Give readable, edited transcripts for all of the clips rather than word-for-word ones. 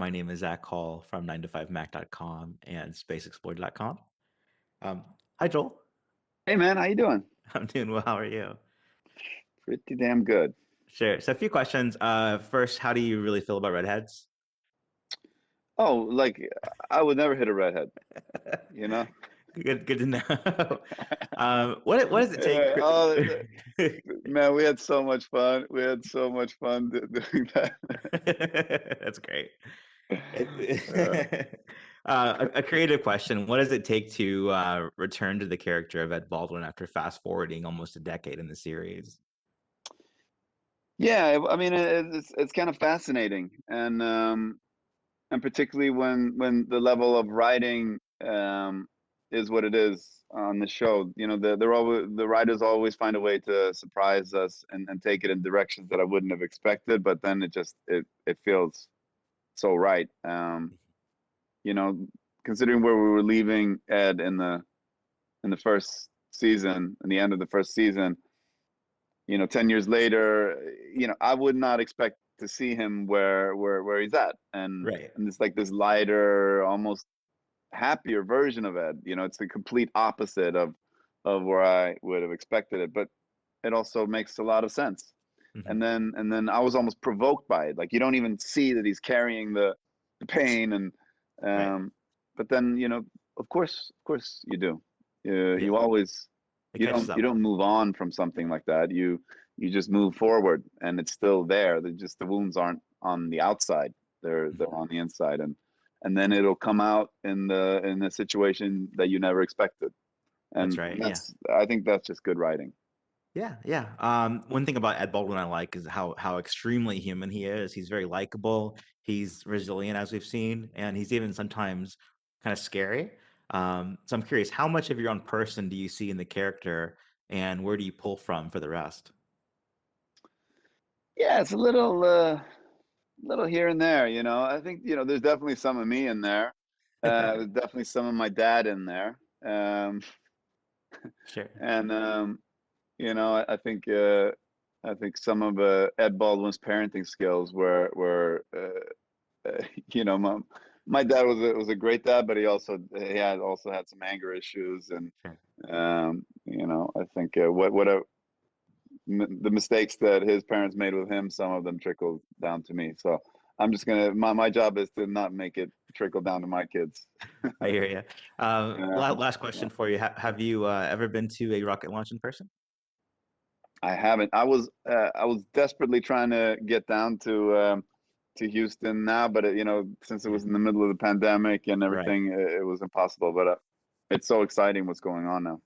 My name is Zach Hall from 9to5Mac.com and SpaceExplorer.com. Hi, Joel. Hey man, how you doing? I'm doing well. How are you? Pretty damn good. Sure. So, a few questions. First, how do you really feel about redheads? Oh, like I would never hit a redhead, you know? Good to know. What does it take? Yeah, man, we had so much fun. We had so much fun doing that. That's great. Uh, A creative question. What does it take to return to the character of Ed Baldwin after fast forwarding almost a decade in the series? yeah, I mean it's kind of fascinating, and particularly when the level of writing is what it is on the show. You know, the writers always find a way to surprise us and take it in directions that I wouldn't have expected, but then it feels so right. You know, considering where we were leaving Ed in the first season, in the end of the first season, 10 years later, I would not expect to see him where he's at. Right. And it's like this lighter, almost happier version of Ed. It's the complete opposite of where I would have expected it, but it also makes a lot of sense. Hmm. And then I was almost provoked by it. Like you don't even see that he's carrying the pain and Right. um but then, of course you do. You Yeah. always It catches you up. don't move on from something like that. You just move forward and it's still there. The wounds aren't on the outside. They're Mhm. on the inside, and then it'll come out in a situation that you never expected. That's And right. Yeah. that's I think that's just good writing. Yeah, yeah. One thing about Ed Baldwin I like is how extremely human he is. He's very likable. He's resilient, as we've seen, and he's even sometimes kind of scary. So I'm curious, how much of your own person do you see in the character, and where do you pull from for the rest? Yeah, it's a little here and there, I think, there's definitely some of me in there. There's definitely some of my dad in there. Sure. And I think some of Ed Baldwin's parenting skills my dad was a great dad, but he had some anger issues, and Sure. I think the mistakes that his parents made with him, some of them trickled down to me. So I'm just gonna my job is to not make it trickle down to my kids. I hear you. Last Yeah. question for you. Have you ever been to a rocket launch in person? I haven't. I was desperately trying to get down to Houston now, but since it Yeah. was in the middle of the pandemic and Right. everything, it was impossible. But it's so exciting what's going on now.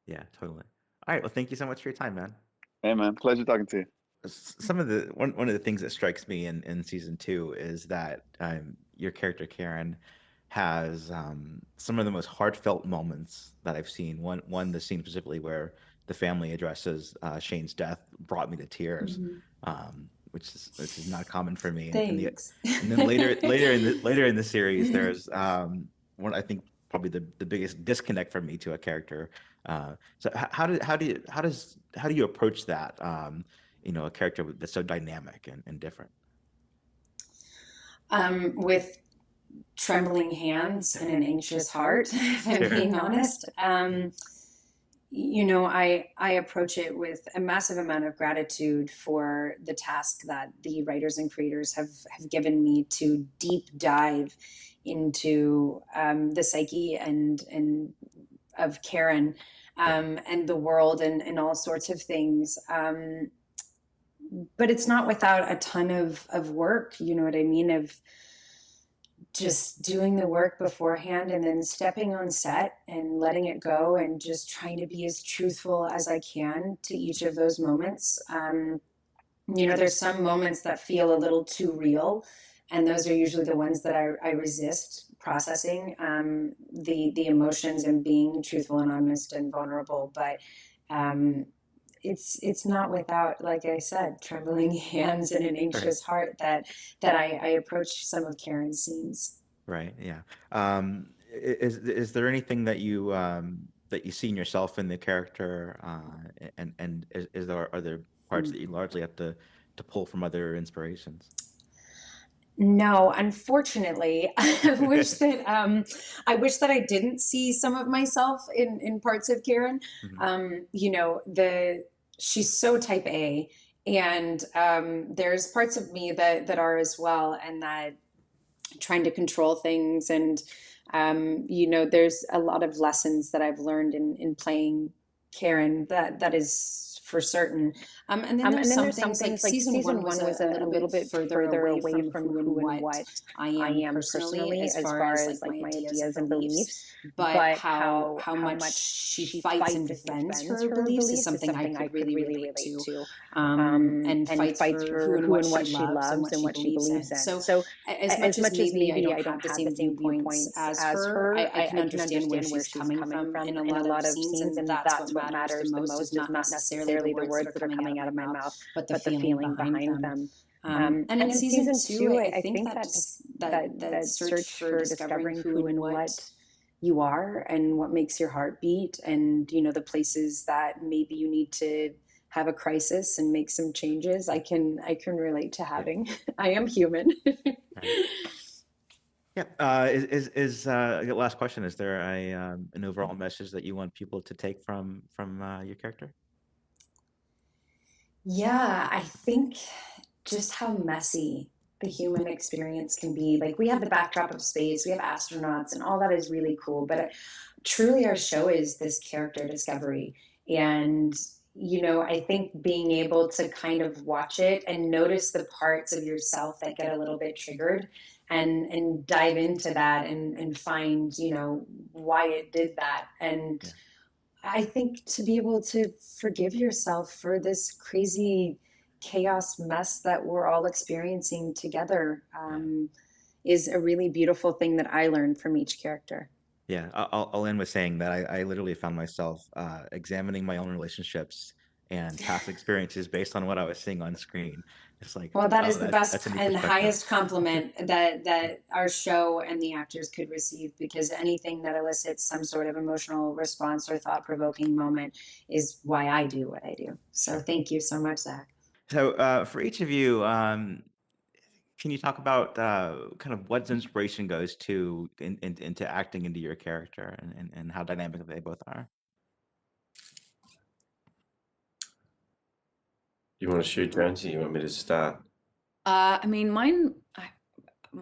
Yeah, totally. All right. Well, thank you so much for your time, man. Hey man, pleasure talking to you. Some of the one of the things that strikes me in season two is that your character Karen has some of the most heartfelt moments that I've seen. One the scene specifically where the family addresses Shane's death brought me to tears, Mhm. which is not common for me. Thanks. And then later in the series, there's one I think probably the biggest disconnect from me to a character. So how do you approach that? A character that's so dynamic and different. With trembling hands and an anxious heart, if I'm Sure. being honest. I approach it with a massive amount of gratitude for the task that the writers and creators have given me to deep dive into the psyche and of Karen, Sure. and the world and all sorts of things. But it's not without a ton of work, you know what I mean, of just doing the work beforehand and then stepping on set and letting it go and just trying to be as truthful as I can to each of those moments. There's some moments that feel a little too real, and those are usually the ones that I resist processing, the emotions and being truthful and honest and vulnerable. But um, it's not without, like I said, trembling hands and an Right. anxious heart that I approach some of Karen's scenes. Right. Yeah. Is there anything that you see in yourself in the character, and are there parts that you largely have to pull from other inspirations? No, unfortunately, I wish that I didn't see some of myself in parts of Karen. Mhm. You know, the she's so type A, and there's parts of me that are as well, and that trying to control things. And you know, there's a lot of lessons that I've learned in playing Karen, that is for certain. And then there's And then some there's some things like things like season one season was one was a a little little bit bit further further away away from from who and who and what what I I am am personally, personally as as far far as as like like my my ideas and ideas and beliefs. beliefs, But but how how much much she she fights and fights and defends defends her her beliefs is beliefs is something I something I could could really really relate relate to. to, And and fights fights for who for and who what and she what she loves and loves what and she what she believes believes in. in. So So as much as as much as maybe I maybe don't I have don't the have the same same viewpoints viewpoints as as her, her, I can I can understand where understand where she's she's coming coming from from in a in a lot of lot of scenes, scenes, and and that's what that's what matters the matters the most, is most, is not not necessarily the necessarily the words that are words that are coming out of coming my out of my mouth, mouth, but the but the feeling feeling behind behind them. them. And in And in season season two, two, I I think think that that just that that search search for for discovering discovering who who and and what what you are and what makes your heart beat, and you know, the places that maybe you need to have a crisis and make some changes. I can relate to Yeah. having. I am human. Right. Yeah. Last question? Is there an overall message that you want people to take from your character? Yeah, I think just how messy the human experience can be. Like, we have the backdrop of space, we have astronauts, and all that is really cool. But truly, our show is this character discovery. And, you know, I think being able to kind of watch it and notice the parts of yourself that get a little bit triggered, and dive into that, and find, you know, why it did that. And Yeah. I think to be able to forgive yourself for this crazy chaos mess that we're all experiencing together, Yeah. is a really beautiful thing that I learned from each character. Yeah, I'll end with saying that I literally found myself examining my own relationships and past experiences based on what I was seeing on screen. It's like, Well, that oh, is the best that's a new and perspective. highest compliment that our show and the actors could receive, because anything that elicits some sort of emotional response or thought-provoking moment is why I do what I do. So Sure. thank you so much, Zach. So for each of you, can you talk about kind of what inspiration goes to into acting into your character, and how dynamic they both are? You want to shoot, Tracy? You want me to start? I mean,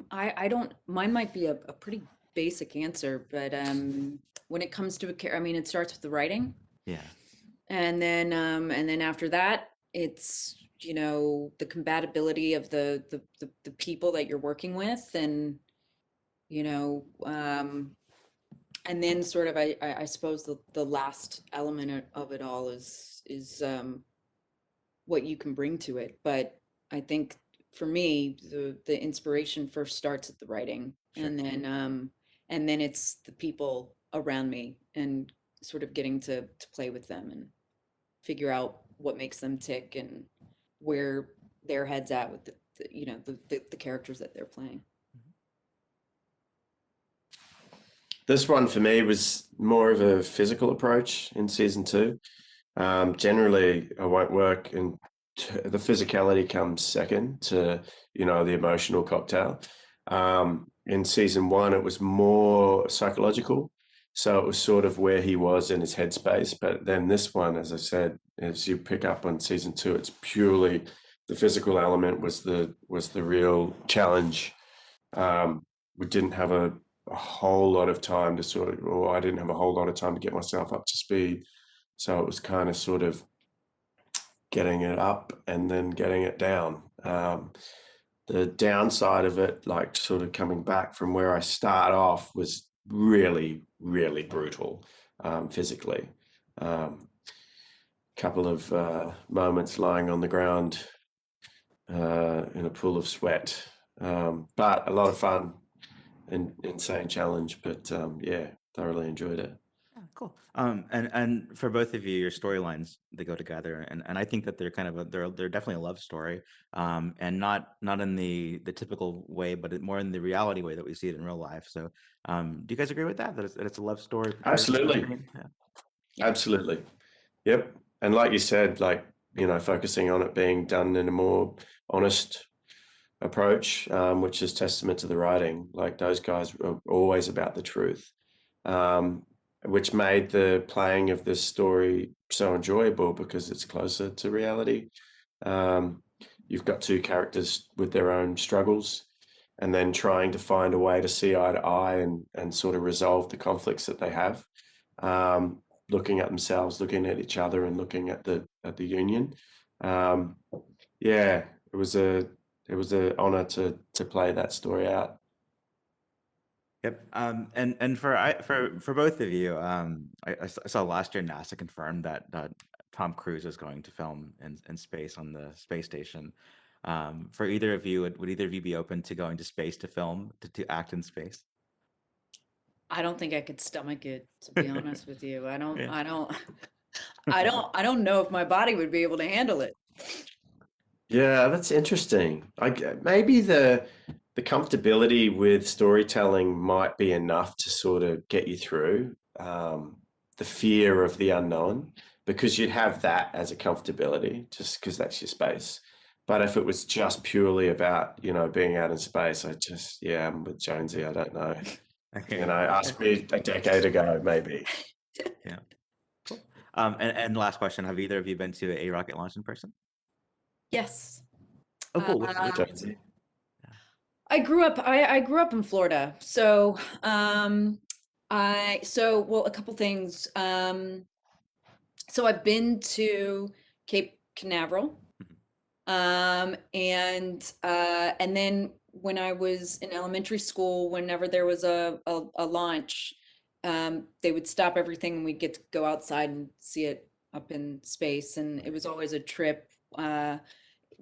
I don't, mine might be a pretty basic answer, but when it comes to I mean, it starts with the writing, Yeah. and then after that, it's, you know, the compatibility of the people that you're working with, and you know, and then sort of I suppose the last element of it all is what you can bring to it. But I think for me, the inspiration first starts at the writing, Sure. and then it's the people around me, and sort of getting to play with them and figure out what makes them tick, and where their heads at with the you know, the characters that they're playing. This one for me was more of a physical approach in season two. Generally, I won't work, and the physicality comes second to, you know, the emotional cocktail. In season one, it was more psychological, so it was sort of where he was in his headspace. But then this one, as I said, as you pick up on season two, it's purely the physical element was the real challenge. We didn't have a whole lot of time to sort of, or I didn't have a whole lot of time to get myself up to speed. So it was kind of sort of getting it up and then getting it down. The downside of it, like sort of coming back from where I start off, was really, really brutal physically. Couple of moments lying on the ground in a pool of sweat, but a lot of fun and insane challenge. But yeah, thoroughly enjoyed it. Yeah, cool. And for both of you, your storylines, they go together, and I think that they're kind of they're definitely a love story, and not in the typical way, but more in the reality way that we see it in real life. So, do you guys agree with that? That it's a love story portrayed on Absolutely, screen? Yeah. absolutely. Yep. And like you said, like, you know, focusing on it being done in a more honest approach, which is testament to the writing. Like those guys are always about the truth, which made the playing of this story so enjoyable because it's closer to reality. You've got two characters with their own struggles, and then trying to find a way to see eye to eye and sort of resolve the conflicts that they have. Looking at themselves, looking at each other, and looking at the union. Yeah, it was an honor to play that story out. Yep. And for both of you, I saw last year NASA confirmed that Tom Cruise is going to film in space on the space station. For either of you, would either of you be open to going to space to film to act in space? I don't think I could stomach it, to be honest with you. I don't, Yeah. I don't know if my body would be able to handle it. Yeah, that's interesting. Maybe the comfortability with storytelling might be enough to sort of get you through the fear of the unknown, because you'd have that as a comfortability, just because that's your space. But if it was just purely about, being out in space, I'm with Jonesy. I don't know. Okay. Ask me a decade ago, maybe. Yeah. Cool. And last question: have either of you been to a rocket launch in person? Yes. Oh, cool. Jonesy. I grew up in Florida. So, well, a couple things. So I've been to Cape Canaveral. And then when I was in elementary school, whenever there was a launch, they would stop everything and we'd get to go outside and see it up in space. And it was always a trip when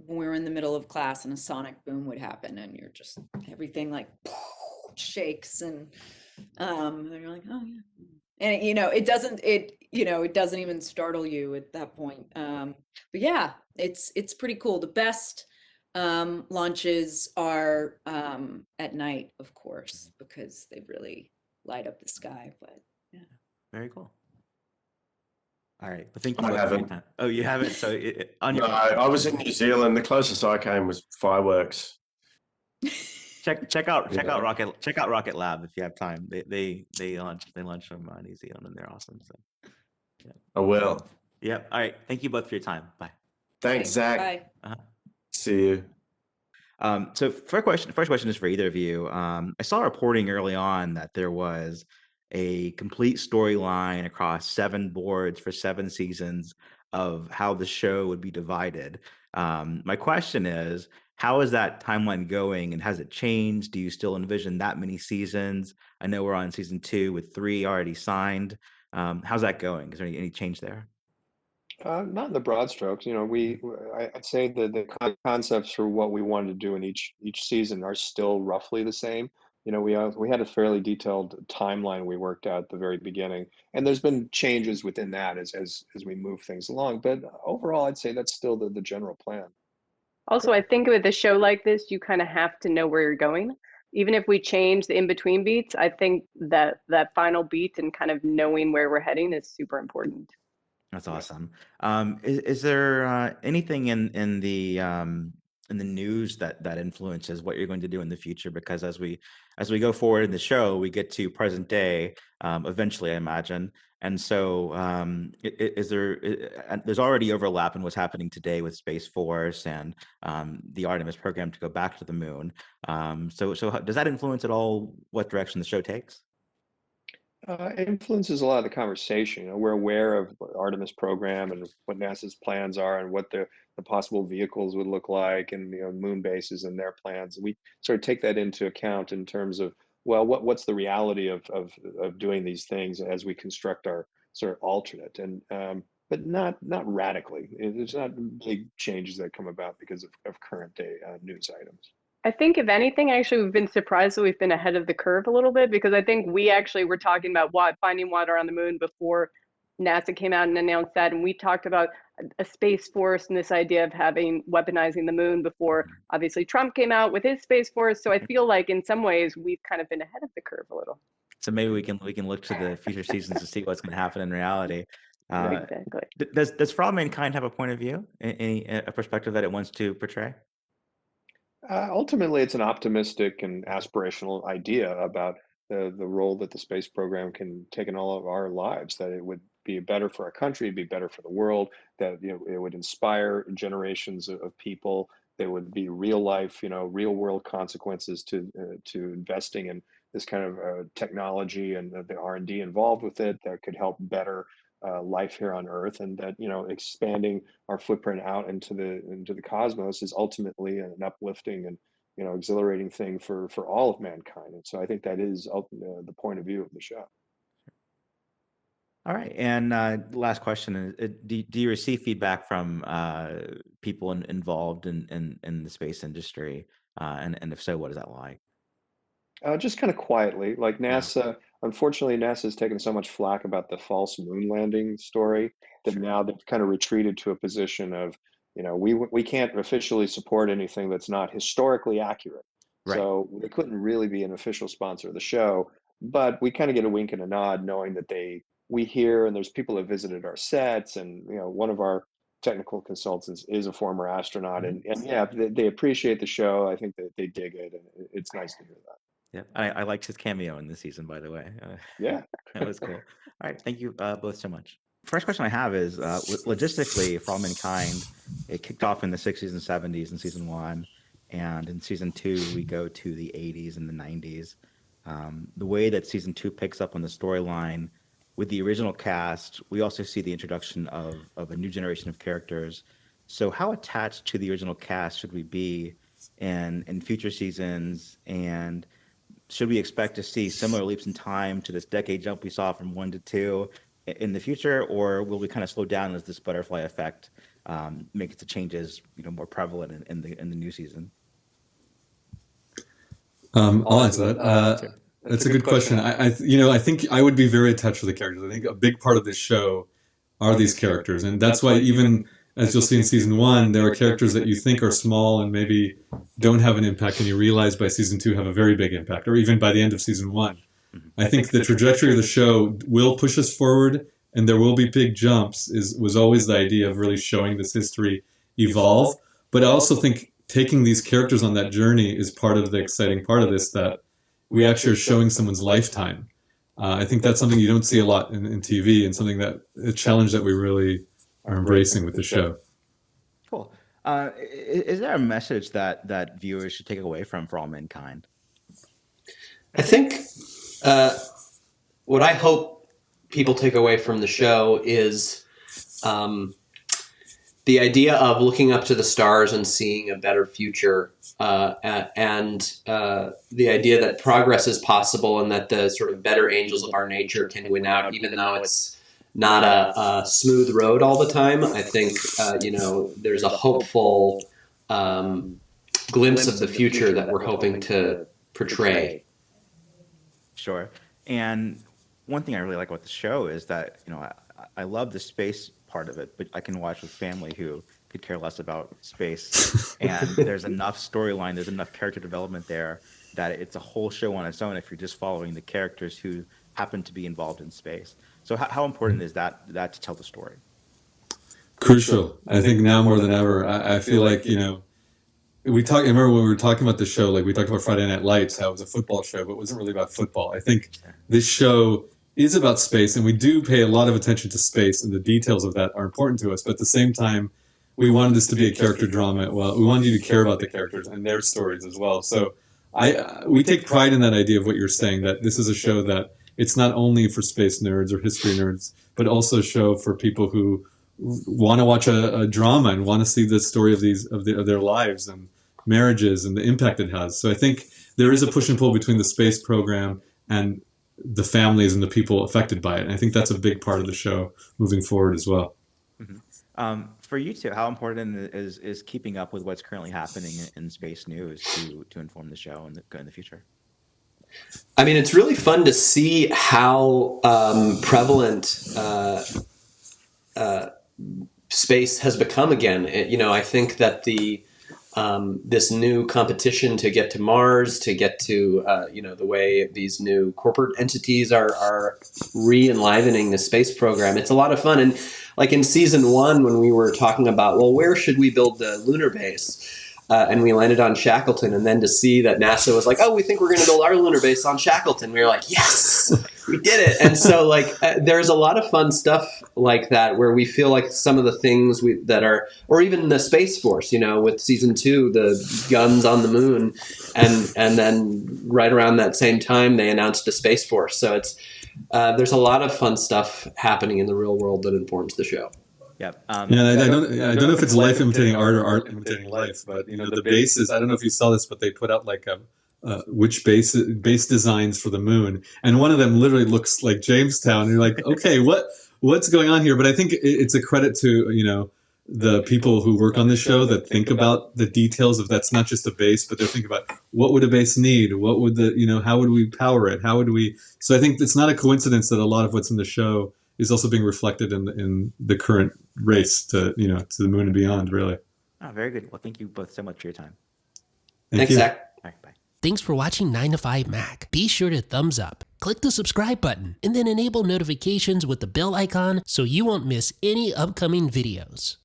we were in the middle of class and a sonic boom would happen and you're just everything like shakes and you're like, oh yeah. And it doesn't even startle you at that point. But yeah, it's pretty cool. The best launches are at night, of course, because they really light up the sky. But yeah, Very cool. All right. Well, thank you I both for your haven't. time. Oh, you haven't. So on No, your I was in New Zealand. The closest I came was fireworks. check out Yeah. Rocket Lab if you have time. They launch from New Zealand and they're awesome. So yeah. I will. Yep. All right. Thank you both for your time. Bye. Thanks, Zach. bye. See you. So first question is for either of you. I saw reporting early on that there was a complete storyline across 7 boards for 7 seasons of how the show would be divided. My question is, how is that timeline going, and has it changed? Do you still envision that many seasons? I know we're on season 2 with 3 already signed. How's that going? Is there any change there? Not in the broad strokes. I'd say the concepts for what we wanted to do in each season are still roughly the same. We had a fairly detailed timeline we worked out at the very beginning, and there's been changes within that as we move things along. But overall, I'd say that's still the general plan. Also, I think with a show like this, you kind of have to know where you're going. Even if we change the in-between beats, I think that final beat and kind of knowing where we're heading is super important. That's awesome. Is there anything in the news that influences what you're going to do in the future? Because as we go forward in the show, we get to present day eventually, I imagine. And so, there's already overlap in what's happening today with Space Force and the Artemis program to go back to the moon. So does that influence at all what direction the show takes? It influences a lot of the conversation. We're aware of the Artemis program and what NASA's plans are and what the possible vehicles would look like and moon bases and their plans. We sort of take that into account in terms of, well, what's the reality of doing these things as we construct our sort of alternate, and but not radically. There's not big changes that come about because of current day news items. I think if anything, actually, we've been surprised that we've been ahead of the curve a little bit, because I think we actually were talking about finding water on the moon before NASA came out and announced that. And we talked about a space force and this idea of weaponizing the moon before obviously Trump came out with his space force. So I feel like in some ways we've kind of been ahead of the curve a little. So maybe we can look to the future seasons to see what's going to happen in reality. Exactly. Does For All Mankind have a point of view, a perspective that it wants to portray? Ultimately, it's an optimistic and aspirational idea about the role that the space program can take in all of our lives, that it would be better for our country, be better for the world, that it would inspire generations of people. There would be real life, real world consequences to investing in this kind of technology and the R&D involved with it that could help better life here on Earth, and that expanding our footprint out into the cosmos is ultimately an uplifting and exhilarating thing for all of mankind. And so I think that is the point of view of the show. All right, and last question is: do you receive feedback from people involved in the space industry, and if so, what is that like? Just kind of quietly, like Yeah, NASA. Unfortunately, NASA has taken so much flack about the false moon landing story that sure. now they've kind of retreated to a position of, we can't officially support anything that's not historically accurate. Right. So they couldn't really be an official sponsor of the show, but we kind of get a wink and a nod, knowing that we hear, and there's people that visited our sets, and one of our technical consultants is a former astronaut, Mhm. and yeah, they appreciate the show. I think that they dig it, and it's nice to hear that. Yeah, I liked his cameo in this season, by the way. Yeah. That was cool. All right, thank you both so much. First question I have is logistically, For All Mankind, it kicked off in the 60s and 70s in season one, and in season two, we go to the 80s and the 90s. The way that season two picks up on the storyline with the original cast, we also see the introduction of a new generation of characters. So, how attached to the original cast should we be in future seasons? And should we expect to see similar leaps in time to this decade jump we saw from one to two in the future, or will we kind of slow down as this butterfly effect makes the changes more prevalent in the new season? I'll answer that. Sure. That's a good question. I think I would be very attached to the characters. I think a big part of this show are these characters, and that's why even as you'll see in season one, there are characters that you think are small and maybe don't have an impact, and you realize by season two have a very big impact, or even by the end of season one. I think the trajectory of the show will push us forward, and there will be big jumps. Was always the idea of really showing this history evolve, but I also think taking these characters on that journey is part of the exciting part of this, that we actually are showing someone's lifetime. I think that's something you don't see a lot in TV, and something a challenge that we really are embracing with the show. Cool. Is there a message that viewers should take away from For All Mankind? I think what I hope people take away from the show is the idea of looking up to the stars and seeing a better future, and the idea that progress is possible, and that the sort of better angels of our nature can win out, even though it's not a smooth road all the time. I think there's a hopeful glimpse of the future that we're hoping to portray. Sure. And one thing I really like about the show is that I love the space part of it, but I can watch with family who could care less about space. And there's enough storyline, there's enough character development there that it's a whole show on its own if you're just following the characters who happen to be involved in space. So how important is that to tell the story? Crucial. I think now more than ever. I feel like, I remember when we were talking about the show, like we talked about Friday Night Lights, how it was a football show, but it wasn't really about football. I think this show is about space, and we do pay a lot of attention to space, and the details of that are important to us. But at the same time, we wanted this to be a character drama. Well, we wanted you to care about the characters and their stories as well. So we take pride in that idea of what you're saying, that this is a show that it's not only for space nerds or history nerds, but also a show for people who want to watch a drama and want to see the story of their lives and marriages and the impact it has. So I think there is a push and pull between the space program and the families and the people affected by it. And I think that's a big part of the show moving forward as well. Mm-hmm. For you two, how important is keeping up with what's currently happening in space news to inform the show in the future? I mean, it's really fun to see how prevalent space has become again. I think that this new competition to get to Mars, to get to the way these new corporate entities are re-enlivening the space program. It's a lot of fun. And like in season one, when we were talking about, well, where should we build the lunar base? and we landed on Shackleton. And then to see that NASA was like, oh, we think we're going to build our lunar base on Shackleton. We were like, yes, we did it. And so there's a lot of fun stuff like that where we feel like some of the things that are, or even the Space Force, with season 2, the guns on the moon. And then right around that same time, they announced the Space Force. So there's a lot of fun stuff happening in the real world that informs the show. Yep. I don't know if it's life imitating art or art imitating life, but the bases. I don't know if you saw this, but they put out like which base designs for the moon, and one of them literally looks like Jamestown. And you're like, okay, what's going on here? But I think it's a credit to the people who work on the show that think about the details of that's not just a base, but they're thinking about what would a base need, what would how would we power it, how would we. So I think it's not a coincidence that a lot of what's in the show is also being reflected in the current race to the moon and beyond, really. Oh, very good. Well, thank you both so much for your time. Thanks, Zach. All right, bye. Thanks for watching 9 to 5 Mac. Be sure to thumbs up, click the subscribe button, and then enable notifications with the bell icon so you won't miss any upcoming videos.